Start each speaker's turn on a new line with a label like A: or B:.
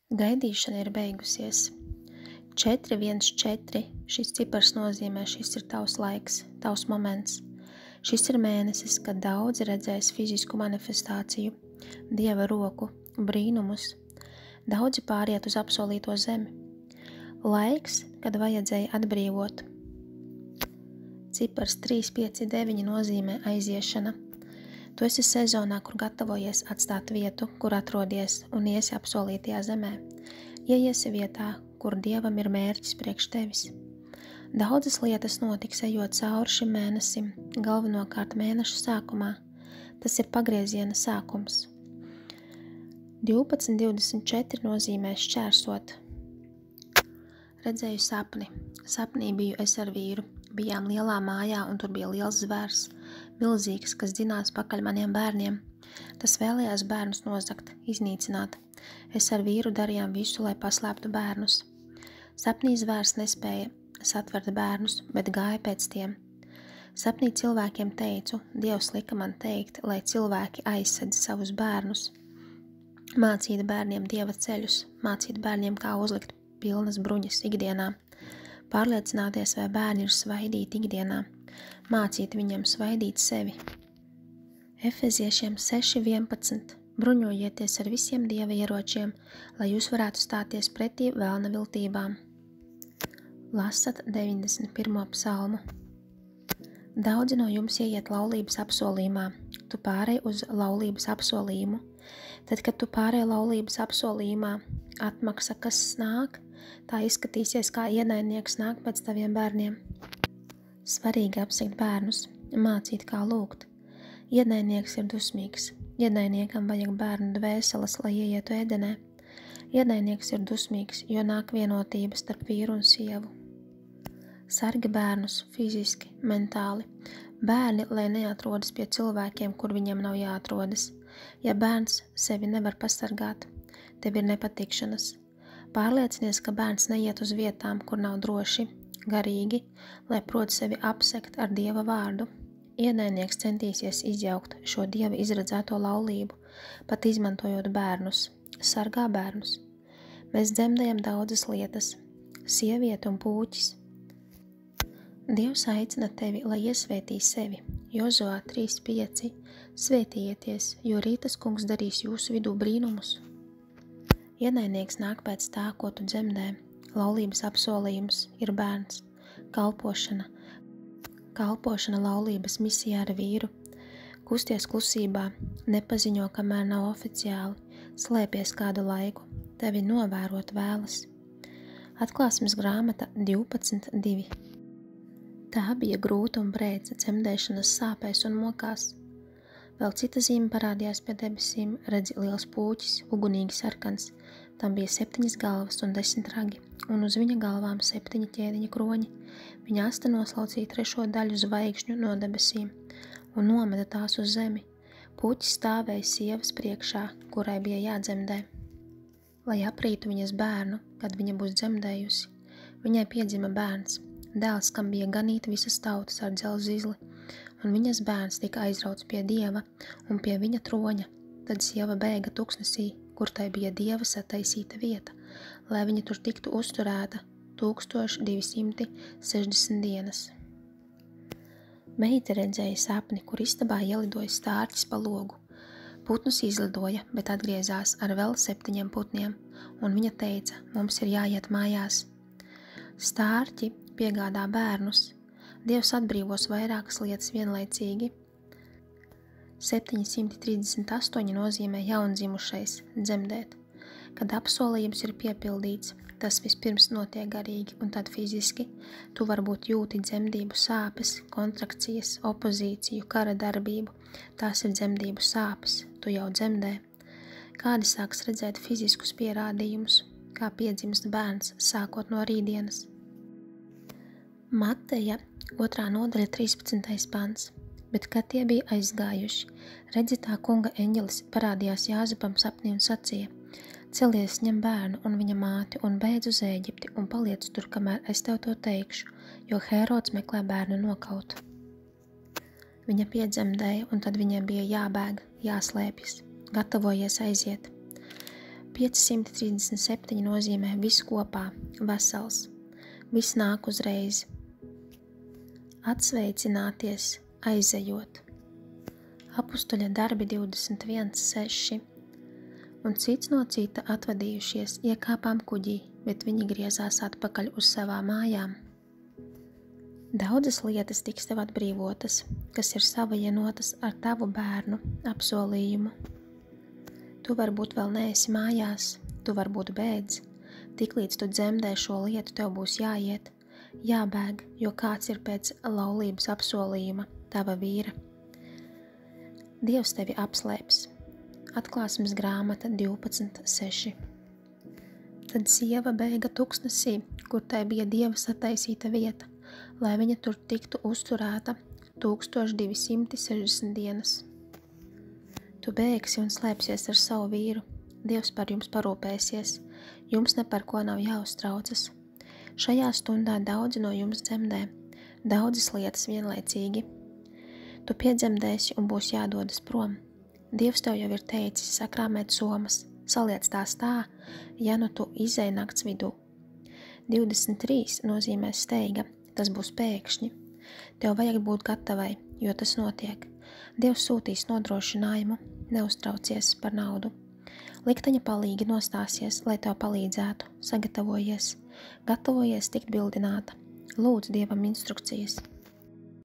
A: Gaidīšana ir beigusies. 414. Šis cipars nozīmē, šis ir tavs laiks, tavs moments. Šis ir mēnesis, kad daudzi redzēs fizisku manifestāciju, Dieva roku, brīnumus. Daudzi pāriet uz apsolīto zemi. Laiks, kad vajadzēja atbrīvot. Cipars 359 nozīmē aiziešana. Tu esi sezonā, kur gatavojies atstāt vietu, kur atrodies, un iesi apsolītajā zemē. Ieiesi vietā, kur Dievam ir mērķis priekš tevis. Daudzas lietas notiks, ejot cauri šim mēnesim, galvenokārt mēneša sākumā. Tas ir pagrieziena sākums. 12.24 nozīmē šķērsot. Redzēju sapni. Sapnī biju es ar vīru. Bijām lielā mājā, un tur bija liels zvērs, milzīgs, kas dzinās pakaļ maniem bērniem. Tas vēlējās bērnus nozagt, iznīcināt. Es ar vīru darījām visu, lai paslēptu bērnus. Sapnī zvērs nespēja satvert bērnus, bet gāja pēc tiem. Sapnī cilvēkiem teicu, Dievs lika man teikt, lai cilvēki aizsedz savus bērnus. Mācīt bērniem Dieva ceļus, mācīt bērniem, kā uzlikt pilnas bruņas ikdienā. Pārliecināties, vai bērni ir svaidīti ikdienā, mācīt viņiem svaidīt sevi. Efeziešiem 6.11. Bruņojieties ar visiem Dieva ieročiem, lai jūs varētu stāties pretī vēlna viltībām. Lasat 91. psalmu. Daudzi no jums ieiet laulības apsolījumā, tu pārēj uz laulības apsolījumu. Tad, kad tu pārēj laulības apsolījumā, atmaksa, kas nāk, tā izskatīsies, kā ienaidnieks nāk pēc taviem bērniem. Svarīgi apsekt bērnus, mācīt, kā lūgt. Ienaidnieks ir dusmīgs. Ienaidniekam vajag bērnu dvēseles, lai ieietu ēdenē. Ienaidnieks ir dusmīgs, jo nāk vienotība starp vīru un sievu. Sargi bērnus fiziski, mentāli. Bērni, lai neatrodas pie cilvēkiem, kur viņiem nav jāatrodas. Ja bērns sevi nevar pasargāt, tev ir nepatikšanas. Pārliecinies, ka bērns neiet uz vietām, kur nav droši, garīgi, lai prot sevi apsekt ar Dieva vārdu. Ienaidnieks centīsies izjaukt šo Dieva izredzēto laulību, pat izmantojot bērnus. Sargā bērnus. Mēs dzemdējam daudzas lietas. Sieviete un pūķis. Dievs aicina tevi, lai iesvētī sevi. Jozuā 3.5. Svētījieties, jo rītas kungs darīs jūsu vidū brīnumus. Ienaidnieks nāk pēc tā, ko tu dzemdē. Laulības apsolījums ir bērns. Kalpošana. Kalpošana laulības misijā ar vīru. Kusties klusībā. Nepaziņo, kamēr nav oficiāli. Slēpies kādu laiku. Tevi novērot vēlas. Atklāsmes grāmata 12.2. Tā bija grūta un brēca dzemdēšanas sāpēs un mokās. Vēl cita zīme parādījās pie debesīm, redzi liels pūķis, ugunīgi sarkans. Tam bija 7 galvas un 10 ragi, un uz viņa galvām 7 ķēdiņa kroņi. Viņa asta noslaucīja 3. daļu zvaigžņu no debesīm un nometa tās uz zemi. Pūķis stāvēja sievas priekšā, kurai bija jādzemdē. Lai aprītu viņas bērnu, kad viņa būs dzemdējusi, viņai piedzima bērns, dēls, kam bija ganīt visas tautas ar dzelzizli. Un viņas bērns tika aizrauts pie Dieva un pie viņa troņa. Tad sieva bēga tuksnesī, kur tai bija Dieva sataisīta vieta, lai viņa tur tiktu uzturēta 1260 dienas. Meita redzēja sapni, kur istabā ielidoja stārķis pa logu. Putnus izlidoja, bet atgriezās ar vēl 7 putniem, un viņa teica, mums ir jāiet mājās. Stārķi piegādā bērnus. Dievs atbrīvos vairākas lietas vienlaicīgi. 738 nozīmē jaundzimušais, dzemdēt. Kad apsolījums ir piepildīts, tas vispirms notiek garīgi un tad fiziski. Tu varbūt jūti dzemdību sāpes, kontrakcijas, opozīciju, kara darbību. Tās ir dzemdību sāpes, tu jau dzemdē. Kādi sāks redzēt fiziskus pierādījumus, kā piedzimst bērns, sākot no rītdienas. Mateja 2. nodaļa 13. pants. Bet, kad tie bija aizgājuši, redzi tā kunga eņģelis parādījās Jāzepam sapnī un sacīja: Celies, ņem bērnu un viņa māti un beidz uz Ēģipti un paliec tur, kamēr es tev to teikšu, jo Hērods meklē bērnu nokaut. Viņa piedzemdēja, un tad viņiem bija jābēg, jāslēpjas, gatavojies aiziet. 537 nozīmē viss kopā, vesels, viss nāk uzreiz. Atsveicināties, aizejot. Apustuļa darbi 21:6. Un cits no cita atvadījušies, iekāpām kuģī, bet viņi griezās atpakaļ uz savām mājām. Daudzas lietas tiks tev atbrīvotas, kas ir savainotas ar tavu bērnu apsolījumu. Tu varbūt vēl neesi mājās, tu varbūt bēdz, tiklīdz tu dzemdē šo lietu, tev būs jāiet, jābēg, jo kāds ir pēc laulības apsolījuma, tava vīra. Dievs tevi apslēps. Atklāsmes grāmata 12:6. Tad sieva bēga tuksnesī, kur tai bija Dieva sataisīta vieta, lai viņa tur tiktu uzturēta 1260 dienas. Tu bēgsi un slēpsies ar savu vīru. Dievs par jums parūpēsies. Jums ne par ko nav jāuztraucas. Šajā stundā daudzi no jums dzemdē, daudzas lietas vienlaicīgi. Tu piedzemdēsi un būs jādodas prom. Dievs tev jau ir teicis sakrāmēt somas, saliec tās tā, ja nu tu izej nakts vidū. 23 nozīmē steiga, tas būs pēkšņi. Tev vajag būt gatavai, jo tas notiek. Dievs sūtīs nodrošinājumu, neuztraucies par naudu. Likteņa palīgi nostāsies, lai tev palīdzētu, sagatavojies, gatavojies tikt bildināta. Lūdz Dievam instrukcijas.